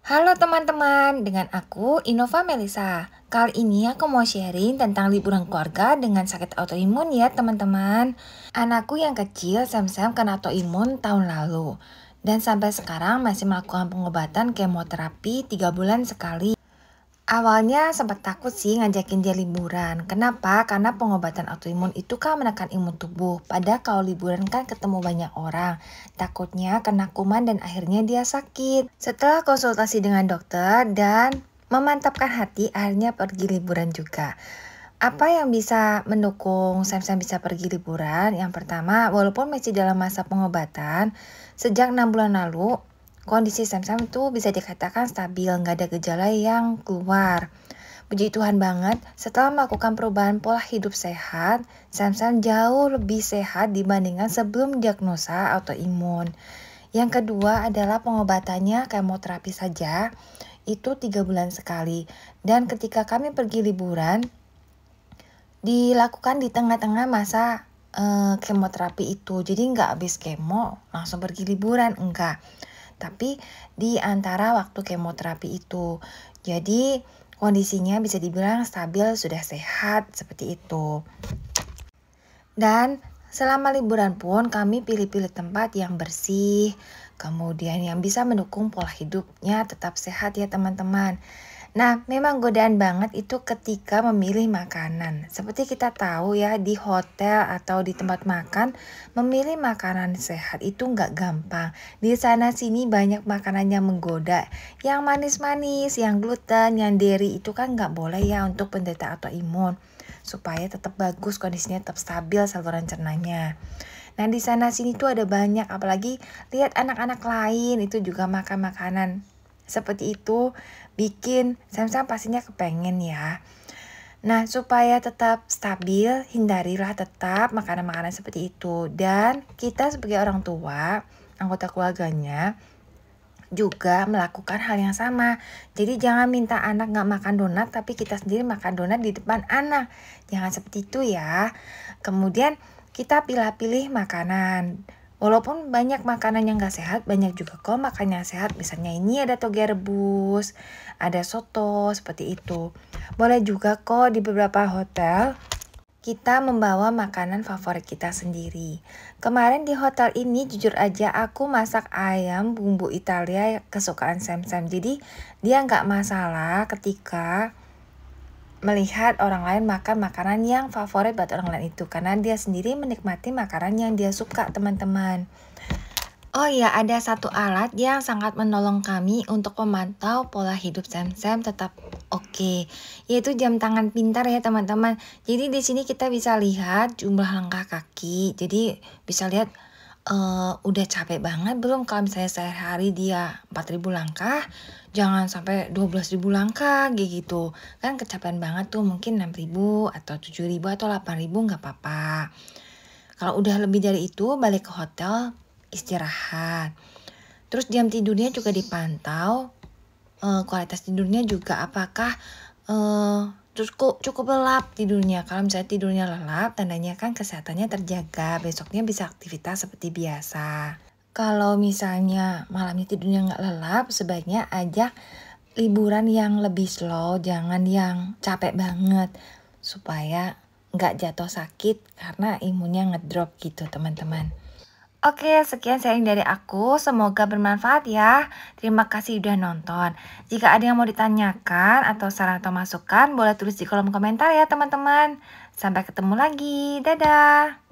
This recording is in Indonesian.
Halo teman-teman, dengan aku Innova Melisa. Kali ini aku mau sharing tentang liburan keluarga dengan sakit autoimun ya teman-teman. Anakku yang kecil sam-sam kena autoimun tahun lalu. Dan sampai sekarang masih melakukan pengobatan kemoterapi 3 bulan sekali. Awalnya sempat takut sih ngajakin dia liburan. Kenapa? Karena pengobatan autoimun itu kan menekan imun tubuh. Padahal kalau liburan kan ketemu banyak orang. Takutnya kena kuman dan akhirnya dia sakit. Setelah konsultasi dengan dokter dan memantapkan hati, akhirnya pergi liburan juga. Apa yang bisa mendukung Sam-Sam bisa pergi liburan? Yang pertama, walaupun masih dalam masa pengobatan, sejak 6 bulan lalu, kondisi Sam-Sam itu bisa dikatakan stabil, nggak ada gejala yang keluar. Puji Tuhan banget, setelah melakukan perubahan pola hidup sehat, Sam-Sam jauh lebih sehat dibandingkan sebelum diagnosa autoimun. Yang kedua adalah pengobatannya kemoterapi saja, itu 3 bulan sekali. Dan ketika kami pergi liburan, dilakukan di tengah-tengah masa kemoterapi itu. Jadi nggak habis kemo langsung pergi liburan, enggak. Tapi di antara waktu kemoterapi itu. Jadi kondisinya bisa dibilang stabil, sudah sehat seperti itu. Dan selama liburan pun kami pilih-pilih tempat yang bersih, kemudian yang bisa mendukung pola hidupnya tetap sehat ya teman-teman. Nah, memang godaan banget itu ketika memilih makanan. Seperti kita tahu ya, di hotel atau di tempat makan, memilih makanan sehat itu nggak gampang. Di sana sini banyak makanan yang menggoda. Yang manis-manis, yang gluten, yang dairy itu kan nggak boleh ya untuk penderita autoimun. Supaya tetap bagus, kondisinya tetap stabil saluran cernanya. Nah, di sana sini tuh ada banyak, apalagi lihat anak-anak lain itu juga makan makanan seperti itu, bikin Sam-Sam pastinya kepengen ya. Nah, supaya tetap stabil, hindarilah tetap makanan-makanan seperti itu. Dan kita sebagai orang tua, anggota keluarganya, juga melakukan hal yang sama. Jadi jangan minta anak nggak makan donat, tapi kita sendiri makan donat di depan anak. Jangan seperti itu ya. Kemudian kita pilih-pilih makanan. Walaupun banyak makanan yang gak sehat, banyak juga kok makanan yang sehat. Misalnya ini ada toge rebus, ada soto, seperti itu. Boleh juga kok di beberapa hotel kita membawa makanan favorit kita sendiri. Kemarin di hotel ini jujur aja aku masak ayam bumbu Italia kesukaan Sam-Sam. Jadi dia nggak masalah ketika melihat orang lain makan makanan yang favorit buat orang lain itu. Karena dia sendiri menikmati makanan yang dia suka teman-teman. Oh iya, ada satu alat yang sangat menolong kami untuk memantau pola hidup Sam-Sam tetap oke, yaitu jam tangan pintar ya teman-teman. Jadi di sini kita bisa lihat jumlah langkah kaki. Jadi bisa lihat udah capek banget belum kalau misalnya sehari dia 4.000 langkah, jangan sampai 12.000 langkah gitu. Kan kecapean banget tuh, mungkin 6.000 atau 7.000 atau 8.000 nggak apa-apa. Kalau udah lebih dari itu balik ke hotel istirahat. Terus jam tidurnya juga dipantau, kualitas tidurnya juga apakah cukup lelap tidurnya. Kalau misalnya tidurnya lelap, tandanya kan kesehatannya terjaga, besoknya bisa aktivitas seperti biasa. Kalau misalnya malamnya tidurnya nggak lelap, sebaiknya ajak liburan yang lebih slow, jangan yang capek banget, supaya nggak jatuh sakit karena imunnya ngedrop gitu teman-teman. Oke, sekian sharing dari aku. Semoga bermanfaat ya. Terima kasih udah nonton. Jika ada yang mau ditanyakan atau saran atau masukan, boleh tulis di kolom komentar ya teman-teman. Sampai ketemu lagi. Dadah.